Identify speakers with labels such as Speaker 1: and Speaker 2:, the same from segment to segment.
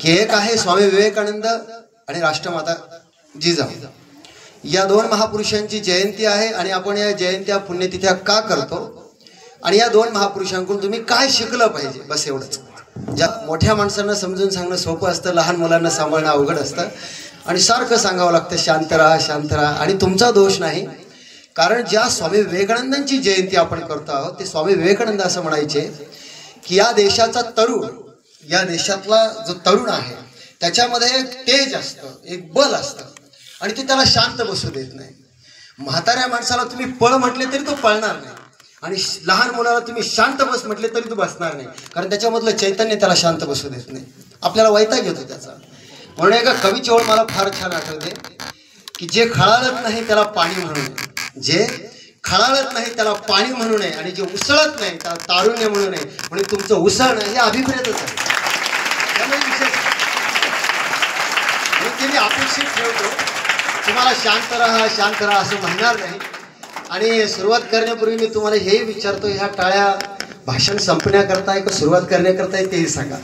Speaker 1: की एक आहे स्वामी विवेकानंद आणि राष्ट्रमाता जिजाऊ, या दोन महापुरुषांची जयंती आहे आणि आपण या जयंत्या पुण्यतिथ्या का करतो आणि या दोन महापुरुषांकडून तुम्ही काय शिकलं पाहिजे, बस एवढंच. ज्या मोठ्या माणसांना समजून सांगणं सोपं असतं, लहान मुलांना सांभाळणं अवघड असतं आणि सारखं सांगावं लागतं शांत राहा शांत राहा. आणि तुमचा दोष नाही, कारण ज्या स्वामी विवेकानंदांची जयंती आपण करतो आहोत ते स्वामी विवेकानंद असं म्हणायचे की या देशाचा तरुण, या देशातला जो तरुण आहे त्याच्यामध्ये एक तेज असतं, एक बल असतं आणि ते त्याला शांत बसू देत नाही. म्हाताऱ्या माणसाला तुम्ही पळ म्हटले तरी तो पळणार नाही आणि लहान मुलाला तुम्ही शांत बस म्हटले तरी तो बसणार नाही, कारण त्याच्यामधलं चैतन्य त्याला शांत बसू देत नाही. आपल्याला वैताग घेतो त्याचा. म्हणून एका कवीची ओळ मला फार छान आठवते की जे खळाळत नाही त्याला पाणी म्हणू नये, जे खळाळत नाही त्याला पाणी म्हणू नये आणि जे उसळत नाही त्याला तारुण्य म्हणू नये. म्हणून तुमचं उसळणं हे अभिप्रेतच आहे. त्यामुळे विशेष मी अपेक्षित ठेवतो तुम्हाला शांत राहा असं म्हणणार नाही. आणि सुरुवात करण्यापूर्वी मी तुम्हाला हेही विचारतो, ह्या टाळ्या भाषण संपण्याकरता का सुरुवात करण्याकरता तेही सांगा.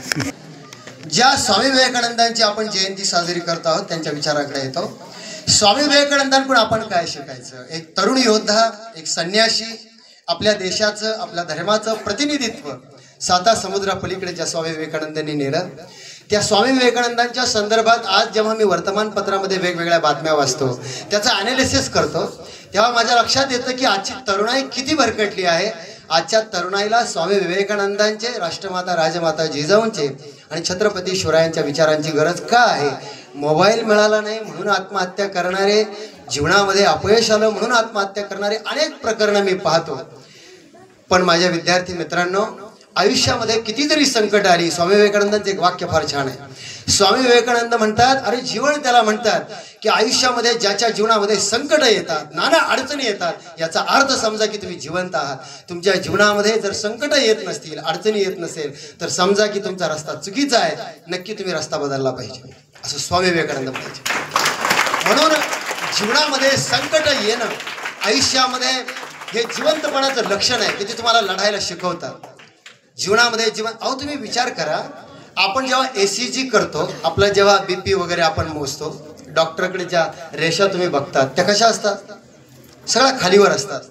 Speaker 1: ज्या स्वामी विवेकानंदांची आपण जयंती साजरी करत आहोत त्यांच्या विचाराकडे येतो. स्वामी विवेकानंदांकडून आपण काय शिकायचं? एक तरुण योद्धा, एक संन्यासी, आपल्या देशाचं आपल्या धर्माचं प्रतिनिधित्व 7 समुद्रापलीकडे ज्या स्वामी विवेकानंदांनी नेलं, त्या स्वामी विवेकानंदांच्या संदर्भात आज जेव्हा मी वर्तमानपत्रामध्ये वेगवेगळ्या बातम्या वाचतो, त्याचं ॲनालिसिस करतो, तेव्हा माझ्या लक्षात येतं की आजची तरुणाई किती भरकटली आहे. आजच्या तरुणाईला स्वामी विवेकानंदांचे, राष्ट्रमाता राजमाता जिजाऊंचे आणि छत्रपती शिवरायांच्या विचारांची गरज का आहे? मोबाईल मिळाला नाही म्हणून आत्महत्या करणारे, जीवनामध्ये अपयश आलं म्हणून आत्महत्या करणारे अनेक प्रकरणं मी पाहतो. पण माझ्या विद्यार्थी मित्रांनो, आयुष्यामध्ये किती जरी संकट आली, स्वामी विवेकानंदांचं एक वाक्य फार छान आहे. स्वामी विवेकानंद म्हणतात, अरे जीवन त्याला म्हणतात की आयुष्यामध्ये ज्याच्या जीवनामध्ये संकट येतात, नाना अडचणी येतात, याचा अर्थ समजा की तुम्ही जिवंत आहात. तुमच्या जीवनामध्ये जर संकट येत नसतील, अडचणी येत नसेल, तर समजा की तुमचा रस्ता चुकीचा आहे, नक्की तुम्ही रस्ता बदलला पाहिजे, असं स्वामी विवेकानंद म्हणायचे. म्हणून जीवनामध्ये संकट येणं आयुष्यामध्ये हे जिवंतपणाचं लक्षण आहे की ते तुम्हाला लढायला शिकवतात. जीवनामध्ये अहो तुम्ही विचार करा, आपण जेव्हा ECG करतो, आपला जेव्हा BP वगैरे आपण मोजतो, डॉक्टरकडे ज्या रेषा तुम्ही बघतात त्या कशा असतात? सगळ्या खालीवर असतात.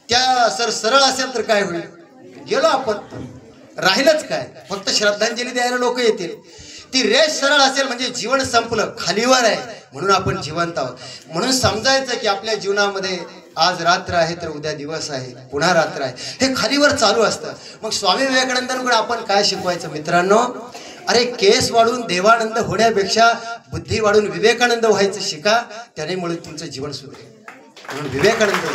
Speaker 1: त्या सरळ असेल तर काय होईल? गेलो आपण, राहिलंच काय? फक्त श्रद्धांजली द्यायला लोक येतील. ती रेष सरळ असेल म्हणजे जीवन संपलं, खालीवर आहे म्हणून आपण जिवंत आहोत. म्हणून समजायचं की आपल्या जीवनामध्ये आज रात्र आहे तर उद्या दिवस आहे, पुन्हा रात्र आहे, हे खालीवर चालू असतं. मग स्वामी विवेकानंदांकडे आपण काय शिकवायचं मित्रांनो? अरे केस वाढून देवानंद होण्यापेक्षा बुद्धी वाढून विवेकानंद व्हायचं शिका, त्यामुळे तुमचं जीवन सुधरेल. म्हणून विवेकानंद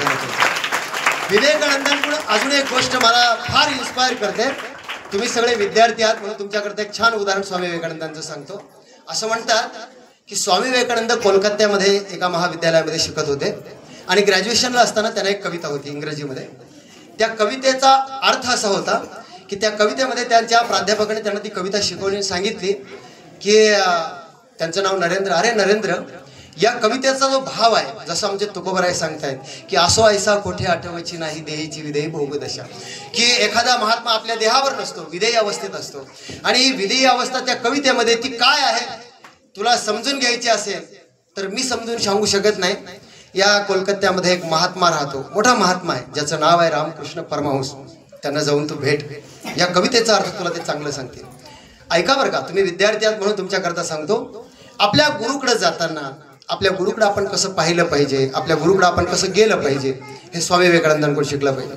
Speaker 1: विवेकानंदांकडून अजून एक गोष्ट मला फार इन्स्पायर करते. तुम्ही सगळे विद्यार्थी आहात म्हणून तुमच्याकरता एक छान उदाहरण स्वामी विवेकानंदांचं सांगतो. असं म्हणतात की स्वामी विवेकानंद कोलकात्यामध्ये एका महाविद्यालयामध्ये शिकत होते आणि ग्रॅज्युएशनला असताना त्यांना एक कविता होती इंग्रजीमध्ये. त्या कवितेचा अर्थ असा होता की त्या कवितेमध्ये त्यांच्या प्राध्यापकाने त्यांना ती कविता शिकवली, सांगितली की त्यांचं नाव नरेंद्र. अरे नरेंद्र, या कवितेचा जो भाव आहे, जसं आमचे तुकोबराय सांगतायत की असो ऐसा कोठे आठवायची नाही देहीची विदेही भोगदशा, की एखादा महात्मा आपल्या देहावर नसतो, विदेही अवस्थेत असतो. आणि ही विदेही अवस्था त्या कवितेमध्ये ती काय आहे तुला समजून घ्यायची असेल तर मी समजून सांगू शकत नाही. या कोलकात्यामध्ये एक महात्मा राहतो, मोठा महात्मा आहे, ज्याचं नाव आहे रामकृष्ण परमहंस. त्यांना जाऊन तू भेट. या कवितेचा अर्थ तुला ते चांगलं सांगतील. ऐका बरं का, तुम्ही विद्यार्थी आहात म्हणून तुमच्याकरता सांगतो. आपल्या गुरुकडे जाताना आपल्या गुरुकडे आपण कसं पाहिलं पाहिजे, आपल्या गुरुकडे आपण कसं गेलं पाहिजे, हे स्वामी विवेकानंदांकडून शिकलं पाहिजे.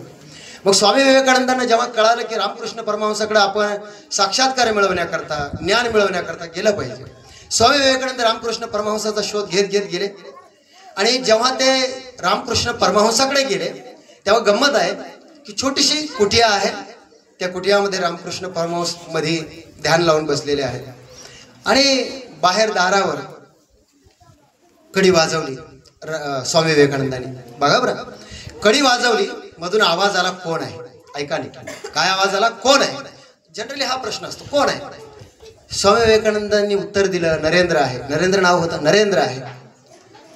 Speaker 1: मग स्वामी विवेकानंदांना जेव्हा कळालं की रामकृष्ण परमहंसाकडे आपण साक्षात्कार मिळवण्याकरता, ज्ञान मिळवण्याकरता गेलं पाहिजे, स्वामी विवेकानंद रामकृष्ण परमहंसाचा शोध घेत गेले. आणि जेव्हा ते रामकृष्ण परमहंसाकडे गेले तेव्हा गंमत आहे की छोटीशी कुटिया आहे, त्या कुटियामध्ये रामकृष्ण परमहंस मध्ये ध्यान लावून बसलेले आहेत. आणि बाहेर दारावर कडी वाजवली स्वामी विवेकानंदांनी. बघा बरं, कडी वाजवली, मधून आवाज आला, कोण आहे? ऐका नाही, काय आवाज आला? कोण आहे? जनरली हा प्रश्न असतो, कोण आहे? स्वामी विवेकानंदांनी उत्तर दिलं, नरेंद्र आहे. नरेंद्र नाव होतं, नरेंद्र आहे.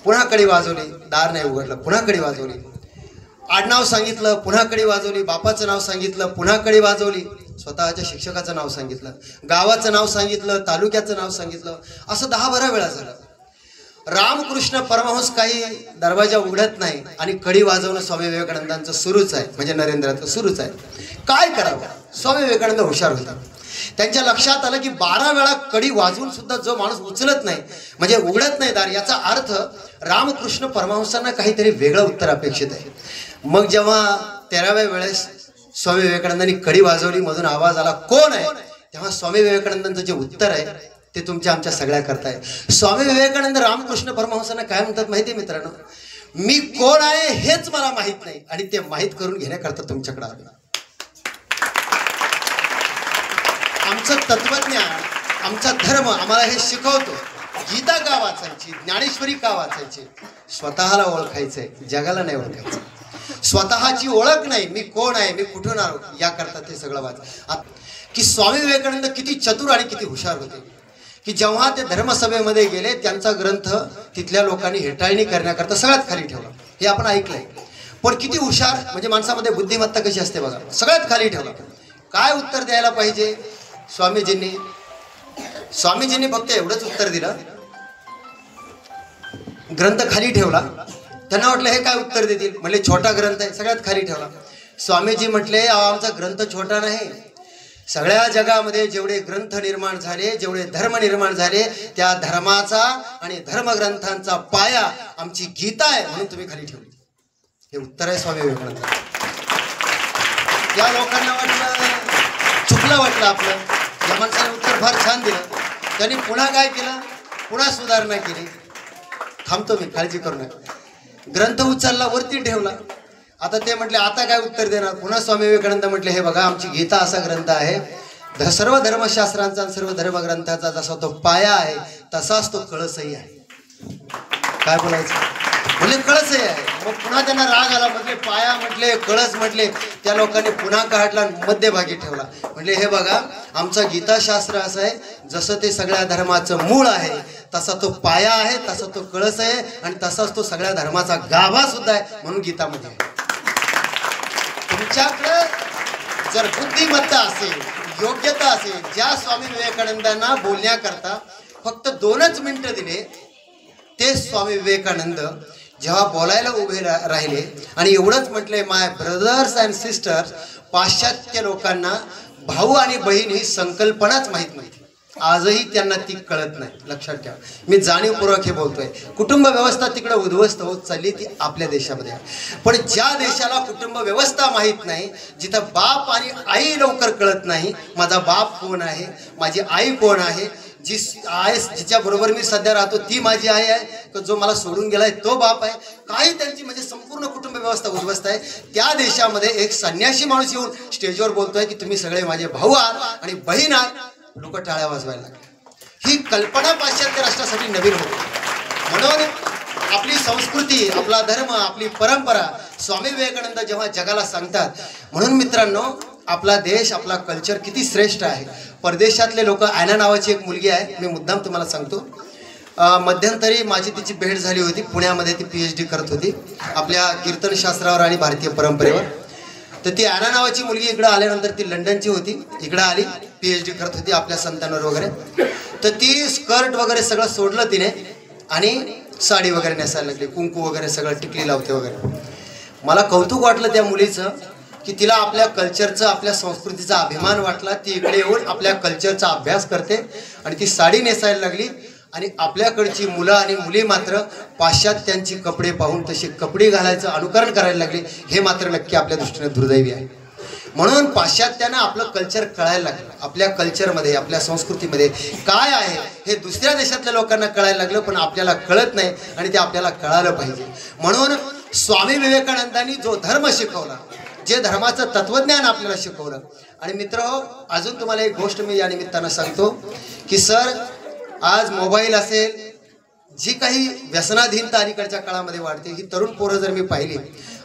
Speaker 1: पुन्हा कडी वाजवली, दार नाही उघडलं. पुन्हा कडी वाजवली, आडनाव सांगितलं, पुन्हा कडी वाजवली, बापाचं नाव सांगितलं, पुन्हा कडी वाजवली. स्वतःच्या शिक्षकाचं नाव सांगितलं, गावाचं नाव सांगितलं, तालुक्याचं नाव सांगितलं, असं 10-12 वेळा झालं. रामकृष्ण परमहंस काही दरवाजा उघडत नाही आणि कडी वाजवणं स्वामी विवेकानंदांचं सुरूच आहे, म्हणजे नरेंद्राचं सुरूच आहे. काय करावं? स्वामी विवेकानंद हुशार होता. त्यांच्या लक्षात आलं की 12 वेळा कडी वाजवून सुद्धा जो माणूस उचलत नाही, म्हणजे उघडत नाही दार, याचा अर्थ रामकृष्ण परमहंसांना काहीतरी वेगळं उत्तर अपेक्षित आहे. मग जेव्हा 13व्या वेळेस स्वामी विवेकानंदांनी कडी वाजवली, मधून आवाज आला, कोण आहे? तेव्हा स्वामी विवेकानंदांचं जे उत्तर आहे ते तुमच्या आमच्या सगळ्या करताय. स्वामी विवेकानंद रामकृष्ण परमहंसांना काय म्हणतात माहिती आहे मित्रांनो? मी कोण आहे हेच मला माहित नाही आणि ते माहित करून घेण्याकरता तुमच्याकडे आलो. आमचं तत्वज्ञान, आमचा धर्म आम्हाला हे शिकवतो. गीता का वाचायची, ज्ञानेश्वरी का वाचायची? स्वतःला ओळखायचंय, जगाला नाही ओळखायचं. स्वतःची ओळख नाही, मी कोण आहे, मी कुठून आलो, याकरता ते सगळं वाच. की स्वामी विवेकानंद किती चतुर आणि किती हुशार होते की जेव्हा ते धर्मसभेमध्ये गेले, त्यांचा ग्रंथ तिथल्या लोकांनी हेटाळणी करण्याकरता सगळ्यात खाली ठेवला. हे आपण ऐकलंय. पण किती हुशार, म्हणजे माणसामध्ये बुद्धिमत्ता कशी असते बघा. सगळ्यात खाली ठेवला. काय उत्तर द्यायला पाहिजे? स्वामीजींनी फक्त एवढंच उत्तर दिलं, ग्रंथ खाली ठेवला. त्यांना वाटलं हे काय उत्तर देतील, म्हणजे छोटा ग्रंथ आहे, सगळ्यात खाली ठेवला. स्वामीजी म्हटले, आमचा ग्रंथ छोटा नाही, सगळ्या जगामध्ये जेवढे ग्रंथ निर्माण झाले, जेवढे धर्म निर्माण झाले, त्या धर्माचा आणि धर्मग्रंथांचा पाया आमची गीता आहे, म्हणून तुम्ही खाली ठेवली. हे उत्तर आहे स्वामी विवेकानंद. या लोकांना वाटलं चुकलं, वाटलं आपलं. या माणसाने उत्तर फार छान दिलं. त्यांनी पुन्हा काय केलं? पुन्हा सुधारणा केली. थांबतो मी, काळजी करू नका. ग्रंथ उचलला, वरती ठेवला. आता ते म्हटले आता काय उत्तर देणार? पुन्हा स्वामी विवेकानंद म्हटले, हे बघा आमची गीता असा ग्रंथ आहे, सर्व धर्मशास्त्रांचा आणि सर्व धर्मग्रंथाचा जसा तो पाया आहे तसाच तो कळसही आहे. काय बोलायचं? म्हणजे कळसही आहे. मग पुन्हा त्यांना राग आला, म्हटले पाया म्हटले, कळस म्हटले. त्या लोकांनी पुन्हा काढला, मध्यभागी ठेवला. म्हटले हे बघा आमचं गीताशास्त्र असं आहे, जसं ते सगळ्या धर्माचं मूळ आहे तसा तो पाया आहे, तसा तो कळस आहे आणि तसाच तो सगळ्या धर्माचा गाभा सुद्धा आहे, म्हणून गीतामध्ये आहे. तुमच्याकडे जर बुद्धिमत्ता असेल, योग्यता असेल, ज्या स्वामी विवेकानंदांना बोलण्याकरता फक्त 2च मिनिटं दिले, ते स्वामी विवेकानंद जेव्हा बोलायला उभे राहिले आणि एवढंच म्हटले, माय ब्रदर्स अँड सिस्टर्स, पाश्चात्य लोकांना भाऊ आणि बहीण ही संकल्पनाच माहीत नाही. आजही त्यांना ती कळत नाही. लक्षात ठेवा, मी जाणीवपूर्वक हे बोलतोय. कुटुंब व्यवस्था तिकडे उद्ध्वस्त होत चालली, ती आपल्या देशामध्ये आहे. पण ज्या देशाला कुटुंब व्यवस्था माहीत नाही, जिथं बाप आणि आई लवकर कळत नाही, माझा बाप कोण आहे, माझी आई कोण आहे, जी आहे जिच्या बरोबर मी सध्या राहतो ती माझी आई आहे, तर जो मला सोडून गेलाय तो बाप आहे, काही त्यांची म्हणजे संपूर्ण कुटुंब व्यवस्था उद्ध्वस्त आहे. त्या देशामध्ये एक संन्यासी माणूस येऊन स्टेजवर बोलतोय की तुम्ही सगळे माझे भाऊ आहात आणि बहीण आहात. लोक टाळ्या वाजवायला लागले. ही कल्पना पाश्चात्य राष्ट्रासाठी नवीन होती. म्हणून आपली संस्कृती, आपला धर्म, आपली परंपरा स्वामी विवेकानंद जेव्हा जगाला सांगतात, म्हणून मित्रांनो आपला देश, आपला कल्चर किती श्रेष्ठ आहे. परदेशातले लोक, ॲना नावाची एक मुलगी आहे, मी मुद्दाम तुम्हाला सांगतो, मध्यंतरी माझी तिची भेट झाली होती. पुण्यामध्ये ती PhD करत होती आपल्या कीर्तनशास्त्रावर आणि भारतीय परंपरेवर. तर ती ॲना नावाची मुलगी इकडं आल्यानंतर, ती लंडनची होती, इकडं आली, PhD करत होती आपल्या संतांवर वगैरे. तर ती स्कर्ट वगैरे सगळं सोडलं तिने आणि साडी वगैरे नेसायला लागली, कुंकू वगैरे सगळं, टिकली लावते वगैरे. मला कौतुक वाटलं त्या मुलीचं की तिला आपल्या कल्चरचा, आपल्या संस्कृतीचा अभिमान वाटला. ती इकडे येऊन आपल्या कल्चरचा अभ्यास करते आणि ती साडी नेसायला लागली. आणि आपल्याकडची मुलं आणि मुली मात्र पाश्चात्यांची कपडे पाहून तसे कपडे घालायचं अनुकरण करायला लागले. हे मात्र नक्की आपल्या दृष्टीने दुर्दैवी आहे. म्हणून पाश्चात्यांना आपलं कल्चर कळायला लागलं. आपल्या कल्चरमध्ये, आपल्या संस्कृतीमध्ये काय आहे हे दुसऱ्या देशातल्या लोकांना कळायला लागलं, पण आपल्याला कळत नाही आणि ते आपल्याला कळालं पाहिजे. म्हणून स्वामी विवेकानंदांनी जो धर्म शिकवला, जे धर्माचं तत्वज्ञान आपल्याला शिकवलं. आणि मित्रहो, अजून तुम्हाला एक गोष्ट मी या निमित्तानं सांगतो की सर, आज मोबाईल असेल, जी काही व्यसनाधीनता अलीकडच्या काळामध्ये वाढते, ही तरुण पोरं जर मी पाहिली,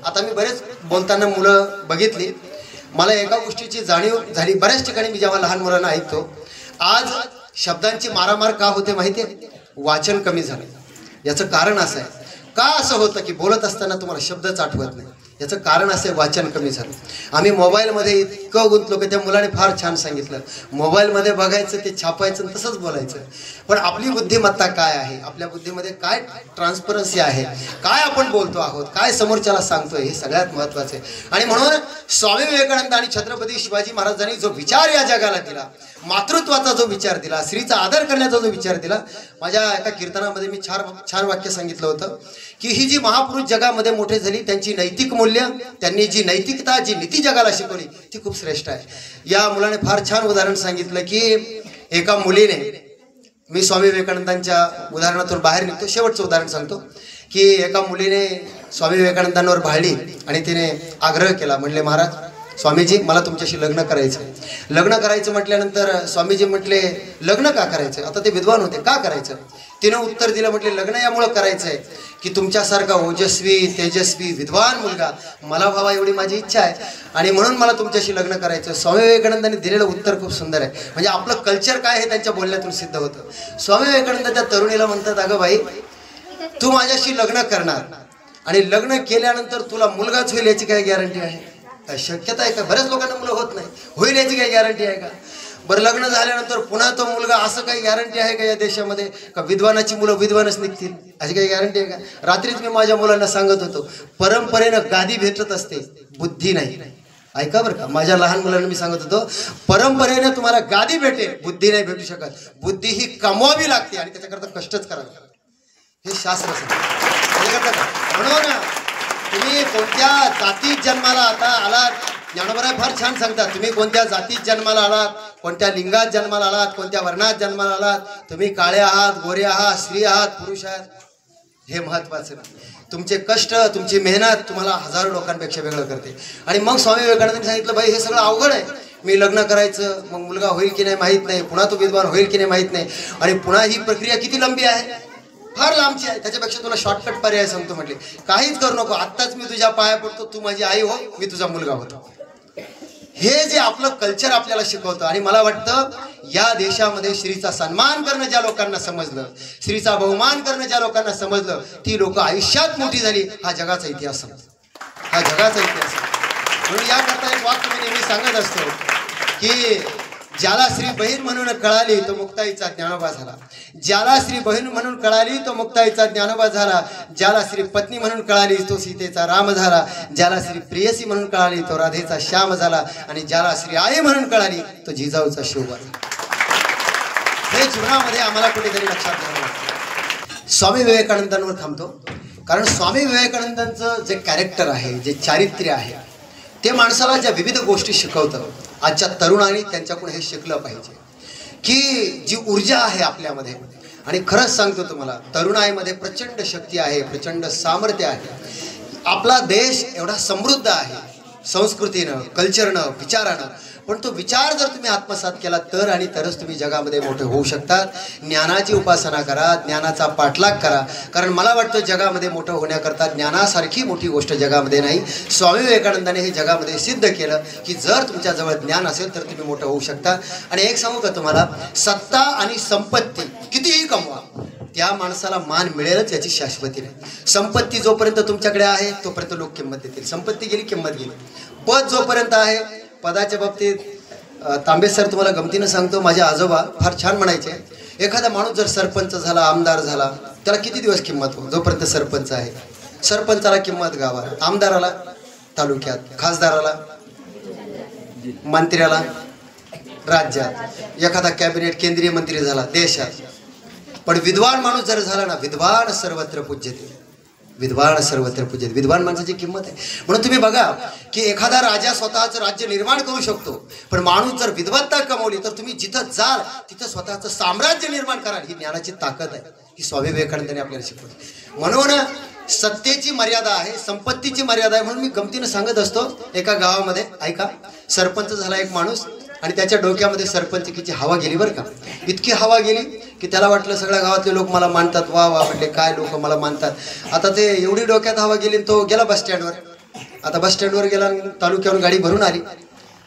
Speaker 1: आता मी बरेच बोलताना मुलं बघितली, मला एका गोष्टीची जाणीव झाली. बऱ्याच ठिकाणी मी जेव्हा लहान मुलांना ऐकतो, आज शब्दांची मारामार का होते माहिती आहे? वाचन कमी झालं. याचं कारण असं आहे. का असं होतं की बोलत असताना तुम्हाला शब्दच आठवत नाही? याचं कारण असं वाचन कमी झालं. आम्ही मोबाईलमध्ये इतकं गुंतलो की त्या मुलाने फार छान सांगितलं, मोबाईलमध्ये बघायचं, ते छापायचं, तसंच बोलायचं. पण आपली बुद्धिमत्ता काय आहे, आपल्या बुद्धीमध्ये काय ट्रान्सपरन्सी आहे, काय आपण बोलतो आहोत, काय समोरच्याला सांगतोय, हे सगळ्यात महत्त्वाचं आहे. आणि म्हणून स्वामी विवेकानंद आणि छत्रपती शिवाजी महाराजांनी जो विचार या जगाला दिला, मातृत्वाचा जो विचार दिला, स्त्रीचा आदर करण्याचा जो विचार दिला, माझ्या एका कीर्तनामध्ये मी छान वाक्य सांगितलं होतं की ही जी महापुरुष जगामध्ये मोठे झाली, त्यांची नैतिक मूल्य, त्यांनी जी नैतिकता, जी नीती जगाला शिकवली, ती खूप श्रेष्ठ आहे. या मुलाने फार छान उदाहरण सांगितलं की एका मुलीने, मी स्वामी विवेकानंदांच्या उदाहरणातून बाहेर निघतो, शेवटचं उदाहरण सांगतो की एका मुलीने स्वामी विवेकानंदांवर भाळली आणि तिने आग्रह केला, म्हणले महाराज स्वामीजी मला तुमच्याशी लग्न करायचं. लग्न करायचं म्हटल्यानंतर स्वामीजी म्हटले लग्न का करायचं, आता ते विद्वान होते, का करायचं. तिनं उत्तर दिलं, म्हटले लग्न यामुळं करायचं आहे की तुमच्यासारखा ओजस्वी तेजस्वी विद्वान मुलगा मला व्हावा एवढी माझी इच्छा आहे आणि म्हणून मला तुमच्याशी लग्न करायचं. स्वामी विवेकानंदांनी दिलेलं उत्तर खूप सुंदर आहे. म्हणजे आपलं कल्चर काय हे त्यांच्या बोलण्यातून सिद्ध होतं. स्वामी विवेकानंद त्या तरुणीला म्हणतात, अगं बाई तू माझ्याशी लग्न करणार आणि लग्न केल्यानंतर तुला मुलगाच होईल याची काय गॅरंटी आहे, काय शक्यता आहे का. बऱ्याच लोकांना मुलं होत नाही, होईल याची काही गॅरंटी आहे का. बरं लग्न झाल्यानंतर पुन्हा तो मुलगा, असं काही गॅरंटी आहे का या देशामध्ये, का विद्वानाची मुलं विद्वानच निघतील अशी काही गॅरंटी आहे का. रात्रीच मी माझ्या मुलांना सांगत होतो, परंपरेनं गादी भेटत असते, बुद्धी नाही. ऐका बरं का, माझ्या लहान मुलांना मी सांगत होतो, परंपरेनं तुम्हाला गादी भेटेल, बुद्धी नाही भेटू शकत. बुद्धी ही कमवावी लागते आणि त्याच्याकरता कष्टच करावे लागतात. हे शास्त्र सांगतं. म्हणून तुम्ही कोणत्या जातीत जन्माला आता आलात, ज्ञानोबराय फार छान सांगतात, तुम्ही कोणत्या जातीत जन्माला आलात, कोणत्या लिंगात जन्माला आलात, कोणत्या वर्णात जन्माला आलात, तुम्ही काळे आहात, गोरे आहात, स्त्री आहात, पुरुष आहात, हे महत्त्वाचं नाही. तुमचे कष्ट, तुमची मेहनत तुम्हाला हजारो लोकांपेक्षा वेगळं करते. आणि मग स्वामी विवेकानंदांनी सांगितलं, बाई हे सगळं अवघड आहे, मी लग्न करायचं, मग मुलगा होईल की नाही माहीत नाही, पुन्हा तो विद्वान होईल की नाही माहीत नाही, आणि पुन्हा ही प्रक्रिया किती लंबी आहे, फार लांबची आहे. त्याच्यापेक्षा तुला शॉर्टकट पर्याय सांगतो, म्हटले काहीच करू नको, आत्ताच मी तुझ्या पाया पडतो, तू माझी आई हो, मी तुझा मुलगा होतो. हे जे आपलं कल्चर आपल्याला शिकवतं. आणि मला वाटतं या देशामध्ये स्त्रीचा सन्मान करणं ज्या लोकांना समजलं, स्त्रीचा बहुमान करणं ज्या लोकांना समजलं, ती लोक आयुष्यात मोठी झाली. हा जगाचा इतिहास समजतो, हा जगाचा इतिहास. म्हणून याकरता एक वाक्य मी नेहमी सांगत असतो की ज्याला स्त्री बहीण म्हणून कळाली तो मुक्ताईचा ज्ञानोबा झाला, ज्याला स्त्री बहीण म्हणून कळाली तो मुक्ताईचा ज्ञानोबा झाला, ज्याला स्त्री पत्नी म्हणून कळाली तो सीतेचा राम झाला, ज्याला स्त्री प्रेयसी म्हणून कळाली तो राधेचा श्याम झाला, आणि ज्याला स्त्री आई म्हणून कळाली तो जिजाऊचा शिवबा झाला. हे जीवनामध्ये आम्हाला कुठेतरी लक्षात घ्यावं लागतं. स्वामी विवेकानंदांवर थांबतो कारण स्वामी विवेकानंदांचं जे कॅरेक्टर आहे, जे चारित्र्य आहे, ते माणसाला ज्या विविध गोष्टी शिकवतं. आजच्या तरुणांनी त्यांच्याकडून हे शिकलं पाहिजे की जी ऊर्जा आहे आपल्यामध्ये, आणि खरंच सांगतो तुम्हाला तरुणाईमध्ये प्रचंड शक्ती आहे, प्रचंड सामर्थ्य आहे. आपला देश एवढा समृद्ध आहे संस्कृतीनं, कल्चरनं, विचारानं, पण तो विचार जर तुम्ही आत्मसात केला तर आणि तरच तुम्ही जगामध्ये मोठे होऊ शकतात. ज्ञानाची उपासना करा, ज्ञानाचा पाठलाग करा, कारण मला वाटतं जगामध्ये मोठं होण्याकरता ज्ञानासारखी मोठी गोष्ट जगामध्ये नाही. स्वामी विवेकानंदाने हे जगामध्ये सिद्ध केलं की जर तुमच्याजवळ ज्ञान असेल तर तुम्ही मोठं होऊ शकता. आणि एक सांगू का तुम्हाला, सत्ता आणि संपत्ती कितीही कमवा, त्या माणसाला मान मिळेलच याची शाश्वती नाही. संपत्ती जोपर्यंत तुमच्याकडे आहे तोपर्यंत लोक किंमत देतील, संपत्ती गेली किंमत गेली. पद जोपर्यंत आहे, पदाच्या बाबतीत तांबे सर तुम्हाला गमतीनं सांगतो, माझे आजोबा फार छान म्हणायचे, एखादा माणूस जर सरपंच झाला, आमदार झाला, त्याला किती दिवस किंमत हो, जोपर्यंत सरपंच आहे. सरपंचाला किंमत गावात, आमदाराला तालुक्यात, खासदाराला मंत्र्याला राज्यात, एखादा कॅबिनेट केंद्रीय मंत्री झाला देशात. पण विद्वान माणूस जर झाला ना, विद्वान सर्वत्र पूज्यते, विद्वान सर्वत्र पूज्यते. विद्वान माणसाची किंमत आहे. म्हणून तुम्ही बघा की एखादा राजा स्वतःचं राज्य निर्माण करू शकतो, पण माणूस जर विद्वत्ता कमवली तर तुम्ही जिथं जाल तिथं स्वतःचं साम्राज्य निर्माण कराल. ही ज्ञानाची ताकद आहे, ही स्वामी विवेकानंदांनी आपल्याला शिकवली. म्हणून सत्तेची मर्यादा आहे, संपत्तीची मर्यादा आहे. म्हणून मी गमतीनं सांगत असतो, एका गावामध्ये ऐका, सरपंच झाला एक माणूस आणि त्याच्या डोक्यामध्ये सरपंचकीची हवा गेली बरं का. इतकी हवा गेली की त्याला वाटलं सगळ्या गावातले लोक मला मानतात, वा वा, म्हटले काय लोक मला मानतात. आता ते एवढी डोक्यात हवा गेली, तो गेला बस स्टँडवर. आता बस स्टँडवर गेला, तालुक्यावरून गाडी भरून आली.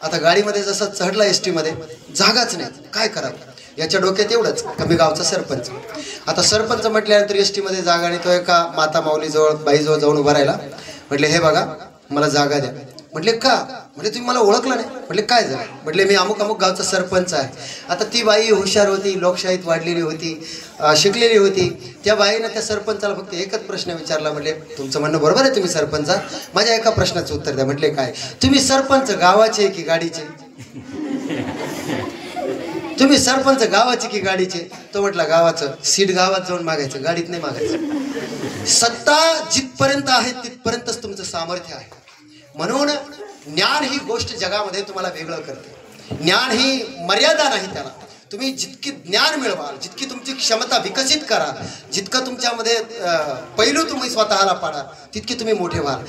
Speaker 1: आता गाडीमध्ये जसं चढला एस टीमध्ये, जागाच नाही, काय करावं. याच्या डोक्यात एवढंच, कमी गावचा सरपंच. आता सरपंच म्हटल्यानंतर एस टीमध्ये जागा नाही. तो एका माता माऊलीजवळ, बाईजवळ जाऊन उभा राहिला. म्हटले हे बघा, मला जागा द्या. म्हटले का? म्हटले तुम्ही मला ओळखलं नाही. म्हटले काय झालं? म्हटले मी अमुक अमुक गावचा सरपंच आहे. आता ती बाई हुशार होती, लोकशाहीत वाढलेली होती, शिकलेली होती. त्या बाईनं त्या सरपंचाला फक्त एकच प्रश्न विचारला. म्हटले तुमचं म्हणणं बरोबर आहे, तुम्ही सरपंच आहात, माझ्या एका प्रश्नाचं उत्तर द्या. म्हटले काय? तुम्ही सरपंच गावाचे की गाडीचे? तुम्ही सरपंच गावाचे की गाडीचे? तो म्हटला गावाचं. सीट गावात जाऊन मागायचं, गाडीत नाही मागायचं. सत्ता जिथपर्यंत आहे तिथपर्यंतच तुमचं सामर्थ्य आहे. म्हणून ज्ञान ही गोष्ट जगामध्ये तुम्हाला वेगळं करते. ज्ञान ही मर्यादा नाही त्याला. तुम्ही जितकी ज्ञान मिळवाल, जितकी तुमची क्षमता विकसित करा, जितकं तुमच्यामध्ये पैलू तुम्ही स्वतःला पाडाल, तितकी तुम्ही मोठे व्हाल.